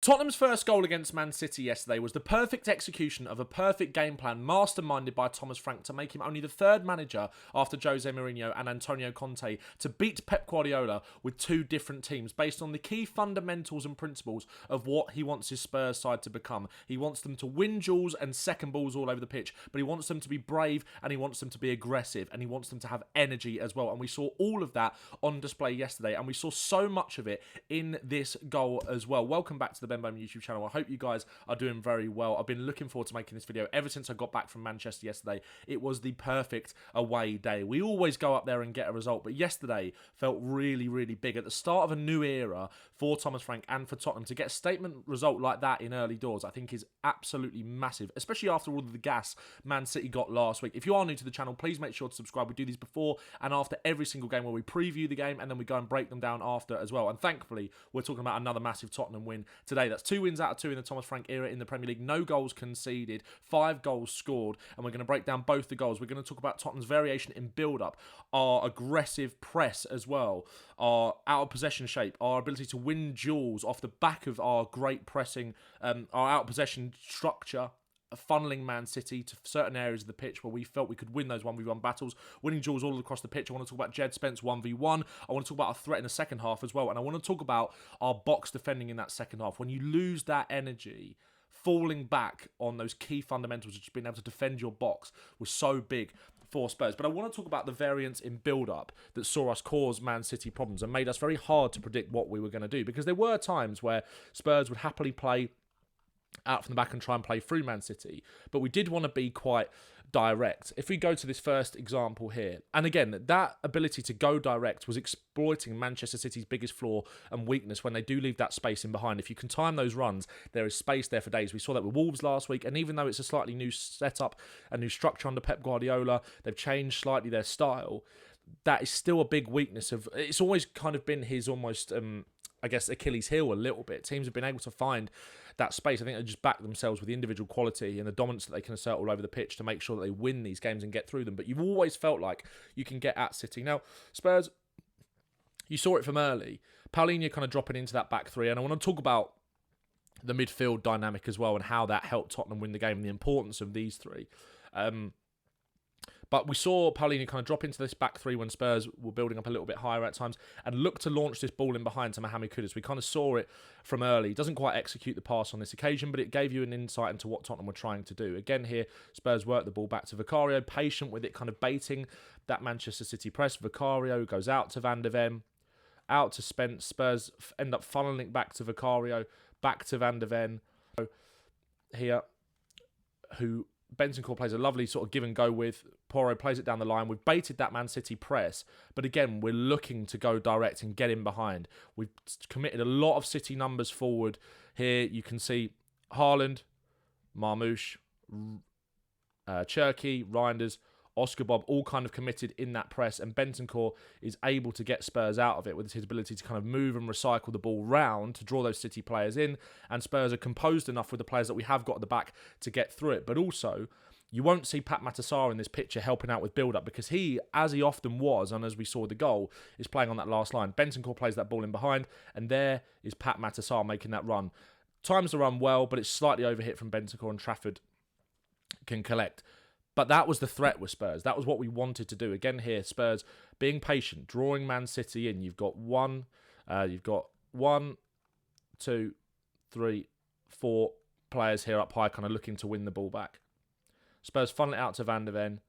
Tottenham's first goal against Man City yesterday was the perfect execution of a perfect game plan masterminded by Thomas Frank to make him only the third manager after Jose Mourinho and Antonio Conte to beat Pep Guardiola with two different teams based on the key fundamentals and principles of what he wants his Spurs side to become. He wants them to win duels and second balls all over the pitch, but he wants them to be brave and he wants them to be aggressive and he wants them to have energy as well. And we saw all of that on display yesterday, and we saw so much of it in this goal as well. Welcome back to the Bowman YouTube channel. I hope you guys are doing very well. I've been looking forward to making this video ever since I got back from Manchester yesterday. It was the perfect away day. We always go up there and get a result, but yesterday felt really, really big. At the start of a new era for Thomas Frank and for Tottenham, to get a statement result like that in early doors, I think is absolutely massive, especially after all of the gas Man City got last week. If you are new to the channel, please make sure to subscribe. We do these before and after every single game where we preview the game and then we go and break them down after as well. And thankfully, we're talking about another massive Tottenham win today. That's 2 wins out of 2 in the Thomas Frank era in the Premier League. No goals conceded, 5 goals scored, and we're going to break down both the goals. We're going to talk about Tottenham's variation in build-up, our aggressive press as well, our out-of-possession shape, our ability to win duels off the back of our great pressing, our out-of-possession structure, funneling Man City to certain areas of the pitch where we felt we could win those 1v1 battles, winning duels all across the pitch. I want to talk about Jed Spence 1v1. I want to talk about our threat in the second half as well. And I want to talk about our box defending in that second half. When you lose that energy, falling back on those key fundamentals of just being able to defend your box was so big for Spurs. But I want to talk about the variance in build-up that saw us cause Man City problems and made us very hard to predict what we were going to do. Because there were times where Spurs would happily play out from the back and try and play through Man City, but we did want to be quite direct. If we go to this first example here, and again, that ability to go direct was exploiting Manchester City's biggest flaw and weakness when they do leave that space in behind. If you can time those runs, there is space there for days. We saw that with Wolves last week, and even though it's a slightly new setup, a new structure under Pep Guardiola, they've changed slightly their style, that is still a big weakness of, it's always kind of been his almost, I guess, Achilles heel a little bit. Teams have been able to find that space. I think they just back themselves with the individual quality and the dominance that they can assert all over the pitch to make sure that they win these games and get through them. But you've always felt like you can get at City. Now, Spurs, you saw it from early. Palhinha kind of dropping into that back three. And I want to talk about the midfield dynamic as well and how that helped Tottenham win the game and the importance of these three. But we saw Palhinha kind of drop into this back three when Spurs were building up a little bit higher at times and look to launch this ball in behind to Mohamed Kudus. We kind of saw it from early. He doesn't quite execute the pass on this occasion, but it gave you an insight into what Tottenham were trying to do. Again here, Spurs work the ball back to Vicario, patient with it, kind of baiting that Manchester City press. Vicario goes out to Van de Ven, out to Spence. Spurs end up funneling back to Vicario, back to Van de Ven here, who Bentancur plays a lovely sort of give and go with. Porro plays it down the line. We've baited that Man City press, but again, we're looking to go direct and get in behind. We've committed a lot of City numbers forward here. You can see Haaland, Marmoush, Cherky, Reinders, Oscar Bob, all kind of committed in that press, and Bentancur is able to get Spurs out of it with his ability to kind of move and recycle the ball round to draw those City players in, and Spurs are composed enough with the players that we have got at the back to get through it. But also, you won't see Pape Matar Sarr in this picture helping out with build-up because he, as he often was, and as we saw the goal, is playing on that last line. Bentancur plays that ball in behind, and there is Pape Matar Sarr making that run. Times the run well, but it's slightly overhit from Bentancur, and Trafford can collect. But that was the threat with Spurs. That was what we wanted to do. Again here, Spurs being patient, drawing Man City in. You've got one, two, three, 4 players here up high, kind of looking to win the ball back. Spurs funnel it out to Van de Ven,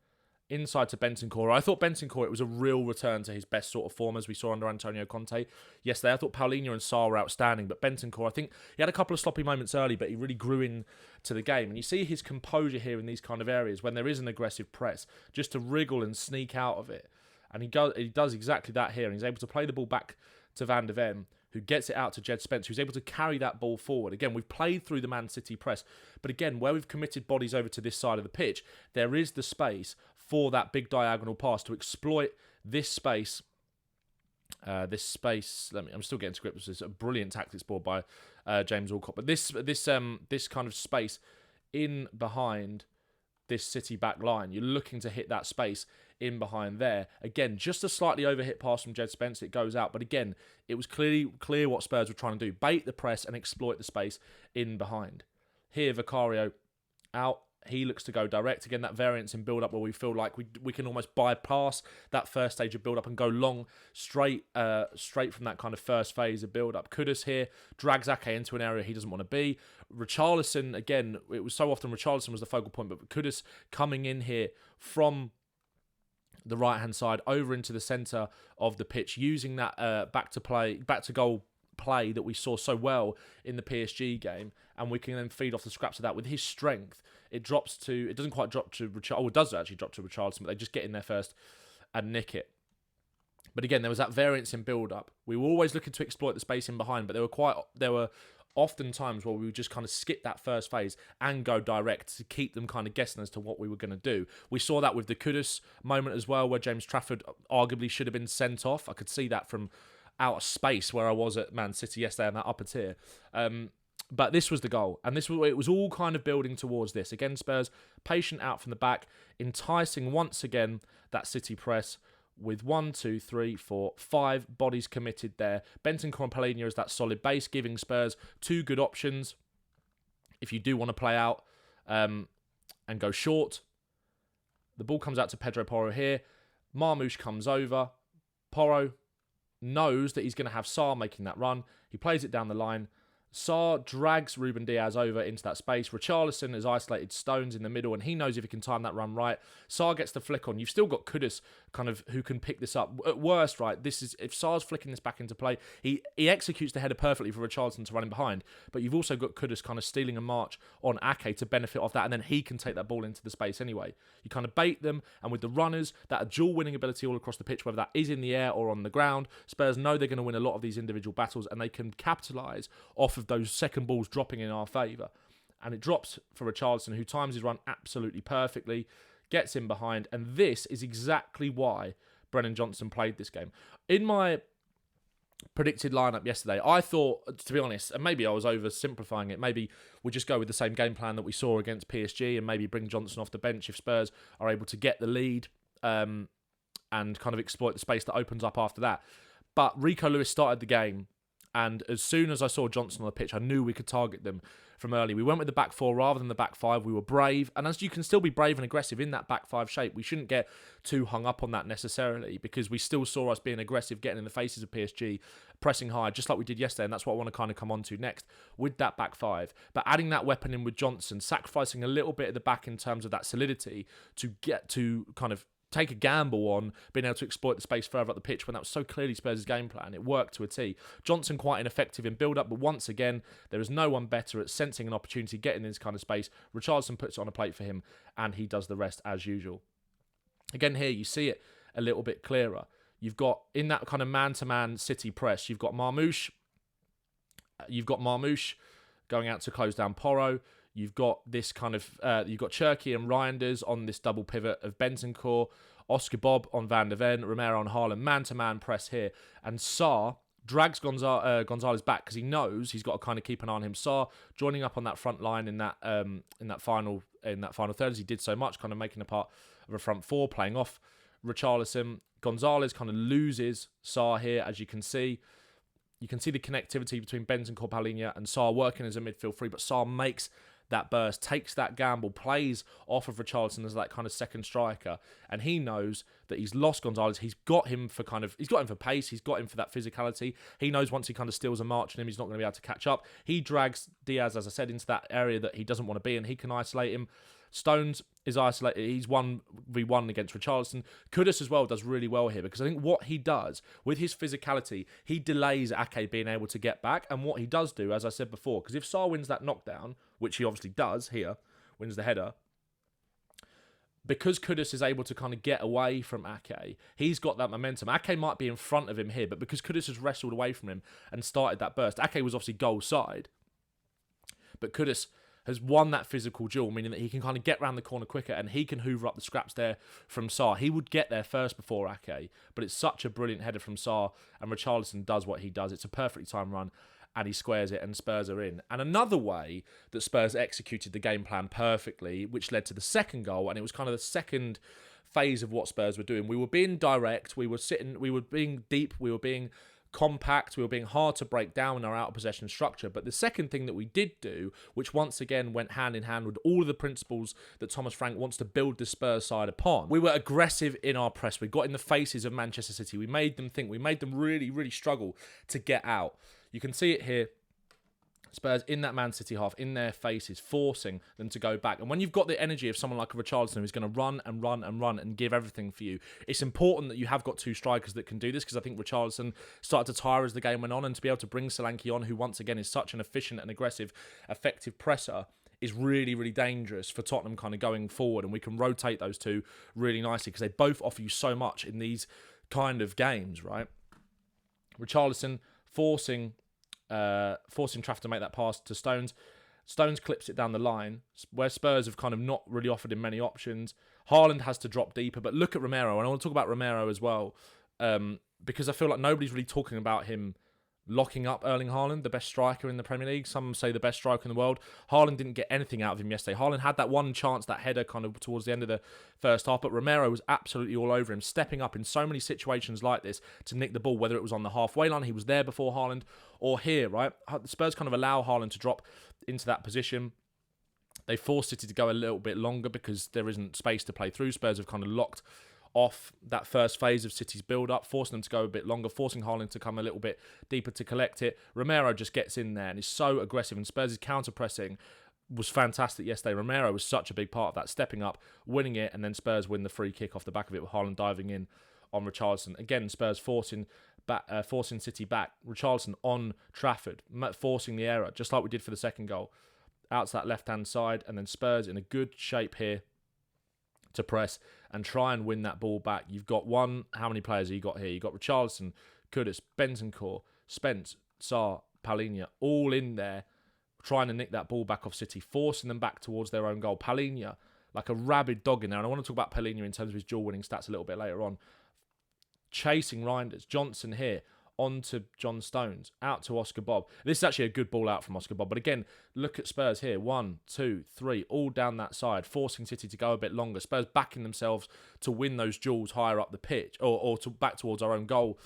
inside to Bentancur. I thought Bentancur, it was a real return to his best sort of form as we saw under Antonio Conte yesterday. I thought Palhinha and Sarr were outstanding, but Bentancur, I think he had a couple of sloppy moments early, but he really grew into the game. And you see his composure here in these kind of areas when there is an aggressive press, just to wriggle and sneak out of it. And he does exactly that here. And he's able to play the ball back to Van de Ven, who gets it out to Jed Spence, who's able to carry that ball forward. Again, we've played through the Man City press, but again, where we've committed bodies over to this side of the pitch, there is the space for that big diagonal pass to exploit this space. I'm still getting to grips. This is a brilliant tactics board by James Alcott, but this kind of space in behind this City back line. You're looking to hit that space in behind there. Again, just a slightly overhit pass from Jed Spence. It goes out. But again, it was clear what Spurs were trying to do. Bait the press and exploit the space in behind. Here, Vicario out. He looks to go direct. Again, that variance in build-up where we feel like we can almost bypass that first stage of build-up and go long, straight from that kind of first phase of build-up. Kudus here drags Ake into an area he doesn't want to be. Richarlison, again, it was so often Richarlison was the focal point, but Kudus coming in here from the right-hand side over into the centre of the pitch, using that back to goal play that we saw so well in the PSG game, and we can then feed off the scraps of that with his strength. It doesn't quite drop to Richarlison. Oh, it does actually drop to Richarlison, but they just get in there first and nick it. But again, there was that variance in build-up. We were always looking to exploit the space in behind, but there were often times where we would just kind of skip that first phase and go direct to keep them kind of guessing as to what we were going to do. We saw that with the Kudus moment as well, where James Trafford arguably should have been sent off. I could see that from out of space where I was at Man City yesterday in that upper tier. But this was the goal, and it was all kind of building towards this. Again, Spurs patient out from the back, enticing once again that City press with 1, 2, 3, 4, 5 bodies committed there. Bentancur and Palhinha is that solid base, giving Spurs 2 good options if you do want to play out and go short. The ball comes out to Pedro Porro here. Marmoush comes over. Porro knows that he's going to have Sarr making that run. He plays it down the line. Sarr drags Ruben Diaz over into that space. Richarlison has isolated Stones in the middle, and he knows if he can time that run right. Sarr gets the flick on. You've still got Kudus kind of who can pick this up. At worst, right, this is if Sarr's flicking this back into play, he executes the header perfectly for Richarlison to run in behind. But you've also got Kudus kind of stealing a march on Ake to benefit off that, and then he can take that ball into the space anyway. You kind of bait them, and with the runners, that dual winning ability all across the pitch, whether that is in the air or on the ground, Spurs know they're going to win a lot of these individual battles, and they can capitalise off of those second balls dropping in our favour. And it drops for Richarlison, who times his run absolutely perfectly, gets in behind, and this is exactly why Brennan Johnson played this game. In my predicted lineup yesterday, I thought, to be honest, and maybe I was oversimplifying it, maybe we just go with the same game plan that we saw against PSG and maybe bring Johnson off the bench if Spurs are able to get the lead and kind of exploit the space that opens up after that. But Rico Lewis started the game, and as soon as I saw Johnson on the pitch, I knew we could target them from early. We went with the back 4 rather than the back 5. We were brave, and as you can still be brave and aggressive in that back 5 shape, we shouldn't get too hung up on that necessarily, because we still saw us being aggressive, getting in the faces of PSG, pressing high, just like we did yesterday, and that's what I want to kind of come on to next with that back 5. But adding that weapon in with Johnson, sacrificing a little bit at the back in terms of that solidity to get to kind of take a gamble on being able to exploit the space further up the pitch when that was so clearly Spurs' game plan. It worked to a T. Johnson quite ineffective in build-up, but once again, there is no one better at sensing an opportunity, getting in this kind of space. Richarlison puts it on a plate for him, and he does the rest as usual. Again here, you see it a little bit clearer. You've got, in that kind of man-to-man City press, you've got Marmoush going out to close down Porro. You've got this kind of, you've got Cherky and Reinders on this double pivot of Bentancur, Oscar Bob on Van der Ven, Romero on Haaland, man-to-man press here. And Sarr drags Gonzalez back because he knows he's got to kind of keep an eye on him. Sarr joining up on that front line in that final third, as he did so much, kind of making a part of a front 4, playing off Richarlison. Gonzalez kind of loses Sarr here, as you can see. You can see the connectivity between Bentancur, Palhinha, and Sarr working as a midfield 3, but Sarr makes that burst, takes that gamble, plays off of Richarlison as that kind of second striker, and he knows that he's lost Gonzalez. He's got him for pace, he's got him for that physicality. He knows once he kind of steals a march on him, he's not going to be able to catch up. He drags Diaz, as I said, into that area that he doesn't want to be in. He can isolate him. Stones is isolated. He's 1v1 against Richarlison. Kudus as well does really well here, because I think what he does with his physicality, he delays Ake being able to get back. And what he does do, as I said before, because if Sarr wins that knockdown, which he obviously does here, wins the header, because Kudus is able to kind of get away from Ake, he's got that momentum. Ake might be in front of him here, but because Kudus has wrestled away from him and started that burst, Ake was obviously goal side, but Kudus has won that physical duel, meaning that he can kind of get round the corner quicker and he can hoover up the scraps there from Sarr. He would get there first before Ake, but it's such a brilliant header from Sarr, and Richarlison does what he does. It's a perfectly timed run, and he squares it, and Spurs are in. And another way that Spurs executed the game plan perfectly, which led to the second goal, and it was kind of the second phase of what Spurs were doing. We were being direct, we were being deep, we were being compact, we were being hard to break down in our out of possession structure. But the second thing that we did do, which once again went hand in hand with all of the principles that Thomas Frank wants to build the Spurs side upon, we were aggressive in our press. We got in the faces of Manchester City. We made them think. We made them really, really struggle to get out. You can see it here. Spurs in that Man City half, in their faces, forcing them to go back. And when you've got the energy of someone like a Richarlison who's going to run and run and run and give everything for you, it's important that you have got two strikers that can do this, because I think Richarlison started to tire as the game went on, and to be able to bring Solanke on, who once again is such an efficient and aggressive, effective presser, is really, really dangerous for Tottenham kind of going forward. And we can rotate those two really nicely, because they both offer you so much in these kind of games, right? Richarlison forcing Trafford to make that pass to Stones. Stones clips it down the line, where Spurs have kind of not really offered him many options. Haaland has to drop deeper, but look at Romero, and I want to talk about Romero as well, because I feel like nobody's really talking about him locking up Erling Haaland, the best striker in the Premier League. Some say the best striker in the world. Haaland didn't get anything out of him yesterday. Haaland had that one chance, that header kind of towards the end of the first half, but Romero was absolutely all over him, stepping up in so many situations like this to nick the ball, whether it was on the halfway line, he was there before Haaland, or here, right? The Spurs kind of allow Haaland to drop into that position. They forced City to go a little bit longer because there isn't space to play through. Spurs have kind of locked off that first phase of City's build-up, forcing them to go a bit longer, forcing Haaland to come a little bit deeper to collect it. Romero just gets in there and is so aggressive, and Spurs' counter-pressing was fantastic yesterday. Romero was such a big part of that, stepping up, winning it, and then Spurs win the free kick off the back of it with Haaland diving in on Richarlison. Again, Spurs forcing City back. Richarlison on Trafford, forcing the error, just like we did for the second goal, out to that left-hand side, and then Spurs in a good shape here to press and try and win that ball back. You've got how many players have you got here? You've got Richarlison, Kudus, Bentancur, Spence, Sarr, Palhinha, all in there, trying to nick that ball back off City, forcing them back towards their own goal. Palhinha, like a rabid dog in there, and I want to talk about Palhinha in terms of his duel-winning stats a little bit later on. Chasing Reinders, Johnson here, on to John Stones, out to Oscar Bob. This is actually a good ball out from Oscar Bob, but again, look at Spurs here. 1, 2, 3, all down that side, forcing City to go a bit longer. Spurs backing themselves to win those duels higher up the pitch, or to back towards our own goal.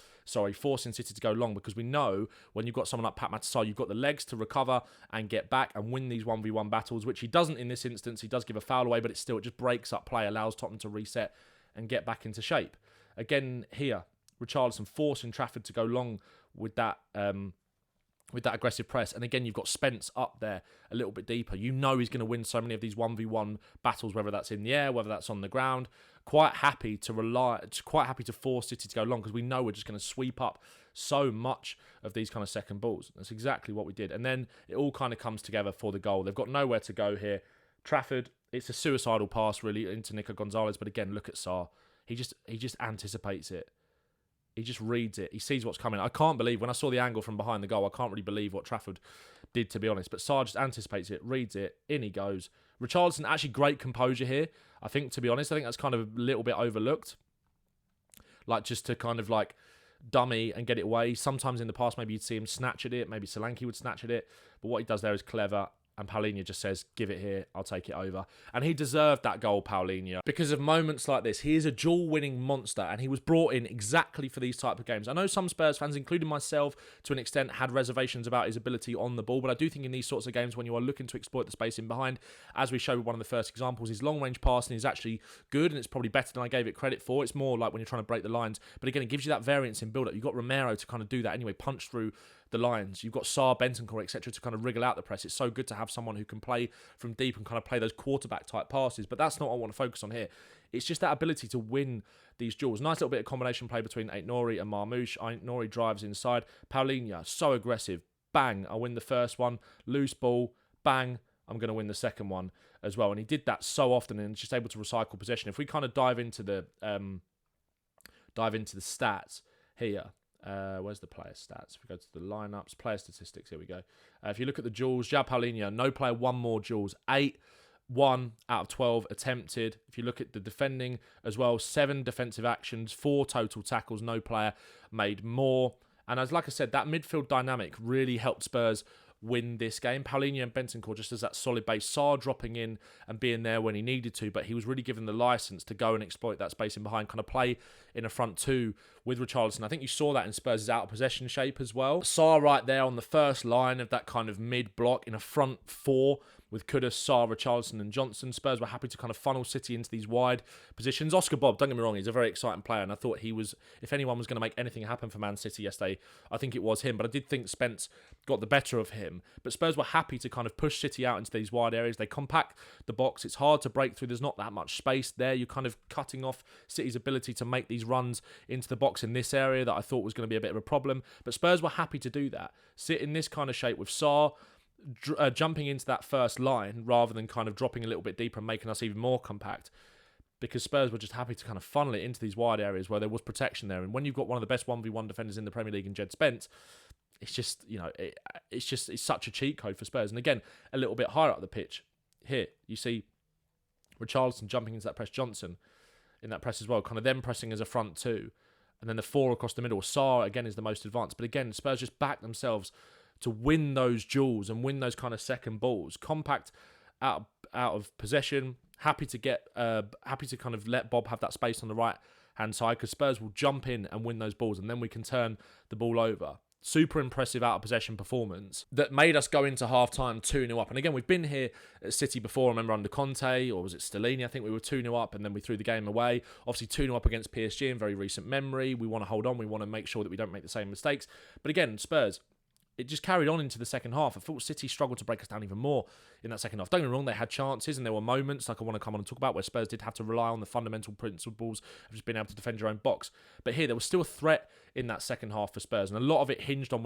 Forcing City to go long, because we know when you've got someone like Pape Matar Sarr, you've got the legs to recover and get back and win these 1v1 battles, which he doesn't in this instance. He does give a foul away, but it just breaks up play, allows Tottenham to reset and get back into shape. Again here, Richarlison forcing Trafford to go long with that aggressive press. And again, you've got Spence up there a little bit deeper. You know he's going to win so many of these 1v1 battles, whether that's in the air, whether that's on the ground. Quite happy to force City to go long, because we know we're just going to sweep up so much of these kind of second balls. That's exactly what we did. And then it all kind of comes together for the goal. They've got nowhere to go here. Trafford, it's a suicidal pass really into Nico Gonzalez. But again, look at Sarr. He just anticipates it. He just reads it. He sees what's coming. I can't believe, when I saw the angle from behind the goal, I can't really believe what Trafford did, to be honest. But Sarr just anticipates it, reads it, in he goes. Richarlison, actually great composure here. I think, to be honest, I think that's kind of a little bit overlooked. Like, just to kind of like dummy and get it away. Sometimes in the past, maybe you'd see him snatch at it. Maybe Solanke would snatch at it. But what he does there is clever. And Palhinha just says, give it here, I'll take it over. And he deserved that goal, Palhinha, because of moments like this. He is a duel-winning monster, and he was brought in exactly for these type of games. I know some Spurs fans, including myself, to an extent, had reservations about his ability on the ball, but I do think in these sorts of games, when you are looking to exploit the space in behind, as we showed with one of the first examples, his long-range passing is actually good, and it's probably better than I gave it credit for. It's more like when you're trying to break the lines. But again, it gives you that variance in build-up. You've got Romero to kind of do that anyway, punch through the lines. You've got Sarr, Bentancur, etc. to kind of wriggle out the press. It's so good to have someone who can play from deep and kind of play those quarterback type passes. But that's not what I want to focus on here. It's just that ability to win these duels. Nice little bit of combination play between Aït-Nouri and Marmoush. Aït-Nouri drives inside. Palhinha, so aggressive. Bang, I win the first one. Loose ball. Bang, I'm going to win the second one as well. And he did that so often, and just able to recycle possession. If we kind of dive into the stats here. Where's the player stats? If we go to the lineups, player statistics, here we go. If you look at the duels, Joao Palhinha, no player won more duels. 1 out of 12 attempted. If you look at the defending as well, 7 defensive actions, 4 total tackles. No player made more. And like I said, that midfield dynamic really helped Spurs win this game. Palhinha and Bentancur just as that solid base. Sarr dropping in and being there when he needed to, but he was really given the license to go and exploit that space in behind, kind of play in a front two with Richarlison. I think you saw that in Spurs' out of possession shape as well. Sarr right there on the first line of that kind of mid block in a front four with Kudus, Sarr, Richarlison and Johnson. Spurs were happy to kind of funnel City into these wide positions. Oscar Bobb, don't get me wrong, he's a very exciting player, and I thought he was, if anyone was going to make anything happen for Man City yesterday, I think it was him. But I did think Spence got the better of him. But Spurs were happy to kind of push City out into these wide areas. They compact the box. It's hard to break through. There's not that much space there. You're kind of cutting off City's ability to make these runs into the box in this area that I thought was going to be a bit of a problem. But Spurs were happy to do that. Sit in this kind of shape with Sarr jumping into that first line rather than kind of dropping a little bit deeper and making us even more compact, because Spurs were just happy to kind of funnel it into these wide areas where there was protection there. And when you've got one of the best 1v1 defenders in the Premier League in Jed Spence, it's just, it's such a cheat code for Spurs. And again, a little bit higher up the pitch here, you see Richarlison jumping into that press, Johnson in that press as well, kind of them pressing as a front two, and then the four across the middle. Sarr again is the most advanced, but again, Spurs just back themselves to win those duels and win those kind of second balls. Compact out of possession, happy to kind of let Bob have that space on the right hand side, because Spurs will jump in and win those balls, and then we can turn the ball over. Super impressive out of possession performance that made us go into half time 2-0 up. And again, we've been here at City before. I remember under Conte, or was it Stellini? I think we were 2-0 up and then we threw the game away. Obviously 2-0 up against PSG in very recent memory. We want to hold on. We want to make sure that we don't make the same mistakes. But again, Spurs, it just carried on into the second half. I thought City struggled to break us down even more in that second half. Don't get me wrong, they had chances and there were moments, like I want to come on and talk about, where Spurs did have to rely on the fundamental principles of just being able to defend your own box. But here, there was still a threat in that second half for Spurs, and a lot of it hinged on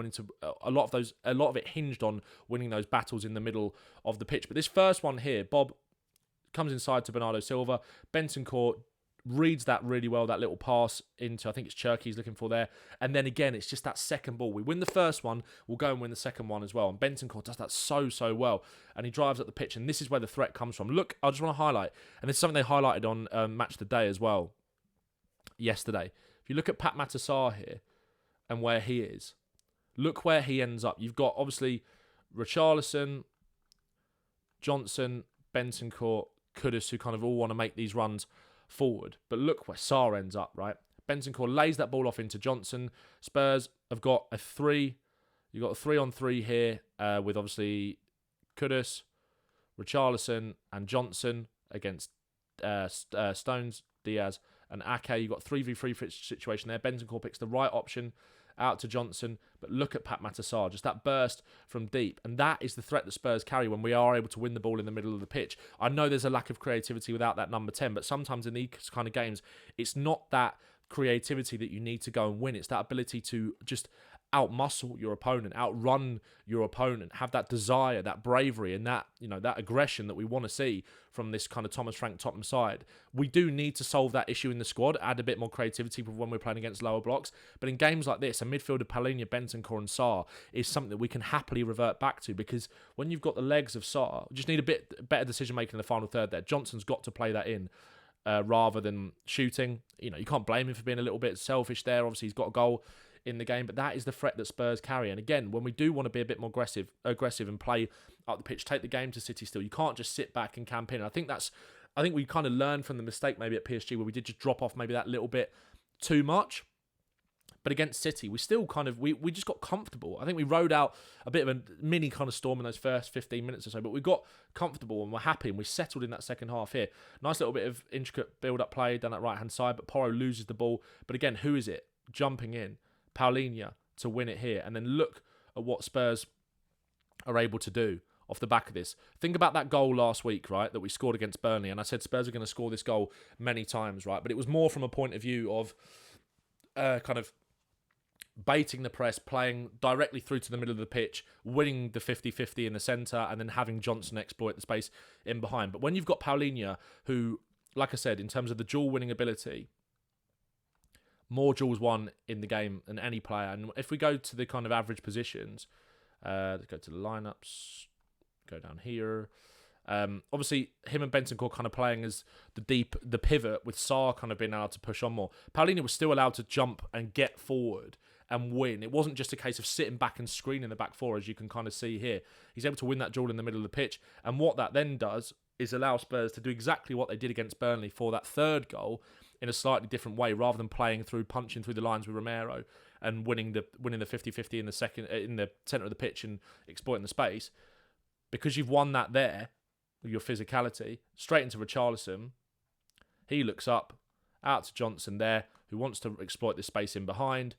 winning those battles in the middle of the pitch. But this first one here, Bob comes inside to Bernardo Silva. Bentancur reads that really well, that little pass into, I think it's Cherky he's looking for there. And then again, it's just that second ball. We win the first one, we'll go and win the second one as well. And Bentancur does that so well. And he drives up the pitch, and this is where the threat comes from. Look, I just want to highlight, and this is something they highlighted on Match of the Day as well yesterday. If you look at Pape Matar Sarr here and where he is, look where he ends up. You've got, obviously, Richarlison, Johnson, Bentancur, Kudus, who kind of all want to make these runs forward. But look where Sarr ends up, right? Bentancur lays that ball off into Johnson. Spurs have got a 3. You've got a 3-on-3 here with obviously Kudus, Richarlison and Johnson against Stones, Diaz and Ake. You've got 3v3 situation there. Bentancur picks the right option out to Johnson, but look at Pape Matar Sarr, just that burst from deep, and that is the threat that Spurs carry when we are able to win the ball in the middle of the pitch. I know there's a lack of creativity without that number 10, but sometimes in these kind of games, it's not that creativity that you need to go and win, it's that ability to just outmuscle your opponent, outrun your opponent, have that desire, that bravery, and that, that aggression that we want to see from this kind of Thomas Frank Tottenham side. We do need to solve that issue in the squad, add a bit more creativity when we're playing against lower blocks. But in games like this, a midfield of Palhinha, Bentancur and Sarr is something that we can happily revert back to, because when you've got the legs of Sarr, we just need a bit better decision making in the final third there. Johnson's got to play that in rather than shooting. You can't blame him for being a little bit selfish there. Obviously, he's got a goal in the game, but that is the threat that Spurs carry. And again, when we do want to be a bit more aggressive and play up the pitch, take the game to City still, you can't just sit back and camp in. I think we kind of learned from the mistake maybe at PSG where we did just drop off maybe that little bit too much. But against City, we still kind of, we just got comfortable. I think we rode out a bit of a mini kind of storm in those first 15 minutes or so, but we got comfortable and we're happy and we settled in that second half here. Nice little bit of intricate build-up play down that right-hand side, but Porro loses the ball. But again, who is it jumping in? Palhinha to win it here. And then look at what Spurs are able to do off the back of this. Think about that goal last week, right, that we scored against Burnley. And I said Spurs are going to score this goal many times, right? But it was more from a point of view of kind of baiting the press, playing directly through to the middle of the pitch, winning the 50-50 in the centre, and then having Johnson exploit the space in behind. But when you've got Palhinha, who, like I said, in terms of the duel winning ability, more duels won in the game than any player. And if we go to the kind of average positions, let's go to the lineups, go down here. Obviously, him and Bentancur kind of playing as the pivot, with Sarr kind of being allowed to push on more. Palhinha was still allowed to jump and get forward and win. It wasn't just a case of sitting back and screening the back four, as you can kind of see here. He's able to win that duel in the middle of the pitch. And what that then does is allow Spurs to do exactly what they did against Burnley for that third goal in a slightly different way, rather than punching through the lines with Romero and winning the 50-50 in the centre of the pitch and exploiting the space. Because you've won that there with your physicality, straight into Richarlison. He looks up, out to Johnson there, who wants to exploit the space in behind.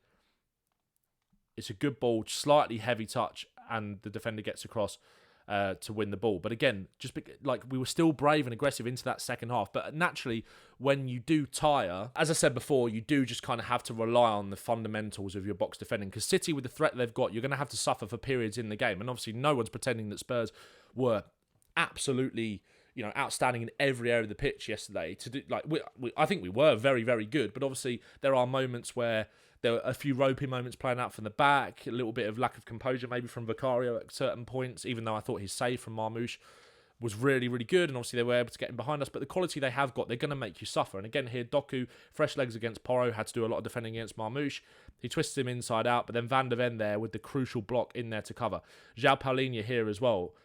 It's a good ball, slightly heavy touch, and the defender gets across to win the ball. But again, we were still brave and aggressive into that second half. But naturally, when you do tire, as I said before, you do just kind of have to rely on the fundamentals of your box defending. Because City, with the threat they've got, you're going to have to suffer for periods in the game. And obviously, no one's pretending that Spurs were absolutely, outstanding in every area of the pitch yesterday. I think we were very, very good. But obviously, there are moments where there were a few ropey moments playing out from the back, a little bit of lack of composure maybe from Vicario at certain points, even though I thought his save from Marmoush was really, really good, and obviously they were able to get in behind us. But the quality they have got, they're going to make you suffer. And again here, Doku, fresh legs against Porro, had to do a lot of defending against Marmoush. He twists him inside out, but then Van der Ven there with the crucial block in there to cover. Joao Palhinha here as well.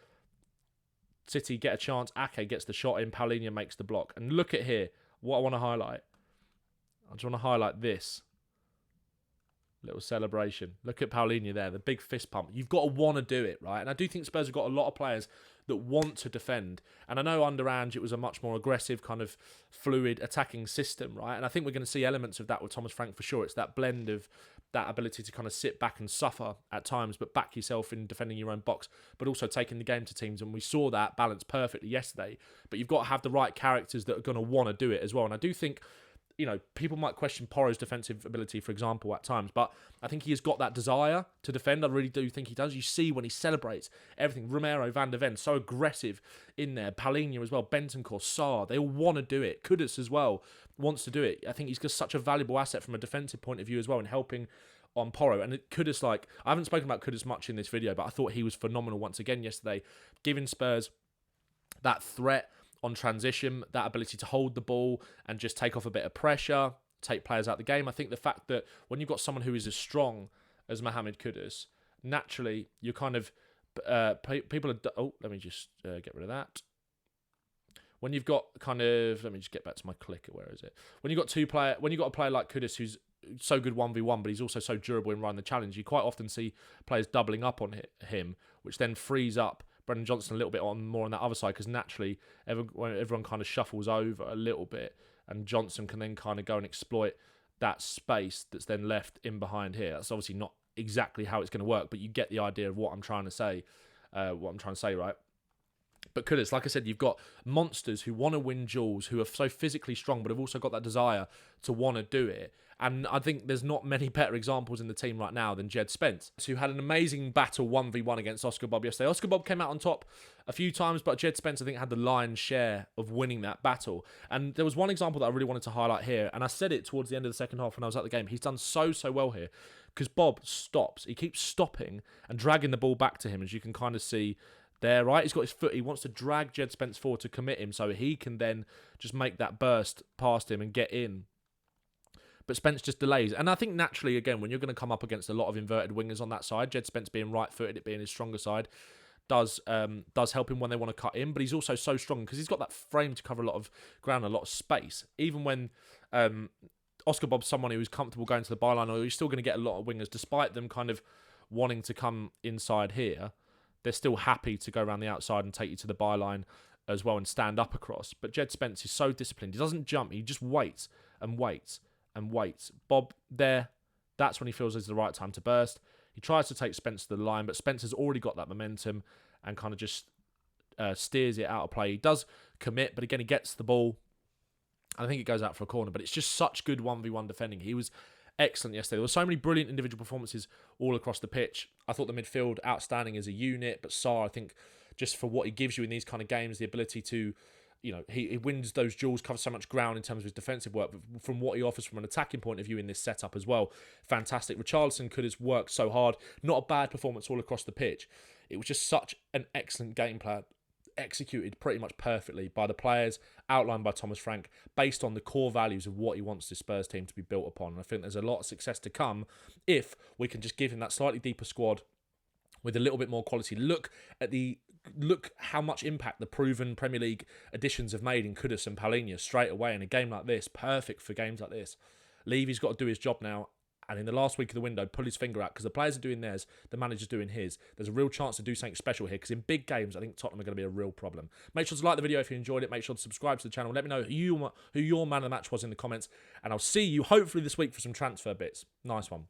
City get a chance, Ake gets the shot in, Palhinha makes the block. And look at here, what I want to highlight. I just want to highlight this. Little celebration. Look at Palhinha there, the big fist pump. You've got to want to do it, right? And I do think Spurs have got a lot of players that want to defend. And I know under Ange it was a much more aggressive, kind of fluid attacking system, right? And I think we're going to see elements of that with Thomas Frank for sure. It's that blend of that ability to kind of sit back and suffer at times, but back yourself in defending your own box, but also taking the game to teams. And we saw that balance perfectly yesterday. But you've got to have the right characters that are going to want to do it as well. And I do think, people might question Porro's defensive ability, for example, at times, but I think he has got that desire to defend. I really do think he does. You see when he celebrates everything. Romero, Van der Ven, so aggressive in there. Palhinha as well, Bentancur, Sarr, they all want to do it. Kudus as well wants to do it. I think he's just such a valuable asset from a defensive point of view as well in helping on Porro. And Kudus, I haven't spoken about Kudus much in this video, but I thought he was phenomenal once again yesterday, giving Spurs that threat on transition, that ability to hold the ball and just take off a bit of pressure, take players out of the game. I think the fact that when you've got someone who is as strong as Mohamed Kudus, naturally you're kind of people are. Oh, let me just get rid of that. When you've got let me just get back to my clicker. Where is it? When you've got a player like Kudus who's so good 1v1, but he's also so durable in running the challenge, you quite often see players doubling up on him, which then frees up Brendan Johnson a little bit more on that other side, because naturally everyone kind of shuffles over a little bit and Johnson can then kind of go and exploit that space that's then left in behind here. That's obviously not exactly how it's going to work, but you get the idea of what I'm trying to say, right? But Kudus, like I said, you've got monsters who want to win duels, who are so physically strong, but have also got that desire to want to do it. And I think there's not many better examples in the team right now than Jed Spence, who had an amazing battle 1v1 against Oscar Bob yesterday. Oscar Bob came out on top a few times, but Jed Spence, I think, had the lion's share of winning that battle. And there was one example that I really wanted to highlight here, and I said it towards the end of the second half when I was at the game. He's done so well here, because Bob stops. He keeps stopping and dragging the ball back to him, as you can kind of see there, right? He's got his foot. He wants to drag Jed Spence forward to commit him so he can then just make that burst past him and get in. But Spence just delays. And I think naturally, again, when you're going to come up against a lot of inverted wingers on that side, Jed Spence being right-footed, it being his stronger side, does help him when they want to cut in. But he's also so strong because he's got that frame to cover a lot of ground, a lot of space. Even when Oscar Bob's someone who's comfortable going to the byline, or you're still going to get a lot of wingers, despite them kind of wanting to come inside here, they're still happy to go around the outside and take you to the byline as well and stand up across. But Jed Spence is so disciplined. He doesn't jump. He just waits and waits and waits. Bob there, that's when he feels it's the right time to burst. He tries to take Spence to the line, but Spence has already got that momentum and kind of just steers it out of play. He does commit, but again, he gets the ball. I think it goes out for a corner, but it's just such good 1v1 defending. He was excellent yesterday. There were so many brilliant individual performances all across the pitch. I thought the midfield outstanding as a unit, but Sarr, I think, just for what he gives you in these kind of games, the ability to, he wins those duels, covers so much ground in terms of his defensive work, but from what he offers from an attacking point of view in this setup as well, fantastic. Richarlison could have worked so hard. Not a bad performance all across the pitch. It was just such an excellent game plan. executed pretty much perfectly by the players, outlined by Thomas Frank, based on the core values of what he wants this Spurs team to be built upon. And I think there's a lot of success to come if we can just give him that slightly deeper squad with a little bit more quality. Look how much impact the proven Premier League additions have made in Kudus and Palhinha straight away in a game like this. Perfect for games like this. Levy's got to do his job now, and in the last week of the window, pull his finger out, because the players are doing theirs, the manager's doing his. There's a real chance to do something special here, because in big games, I think Tottenham are going to be a real problem. Make sure to like the video if you enjoyed it. Make sure to subscribe to the channel. Let me know who your man of the match was in the comments, and I'll see you hopefully this week for some transfer bits. Nice one.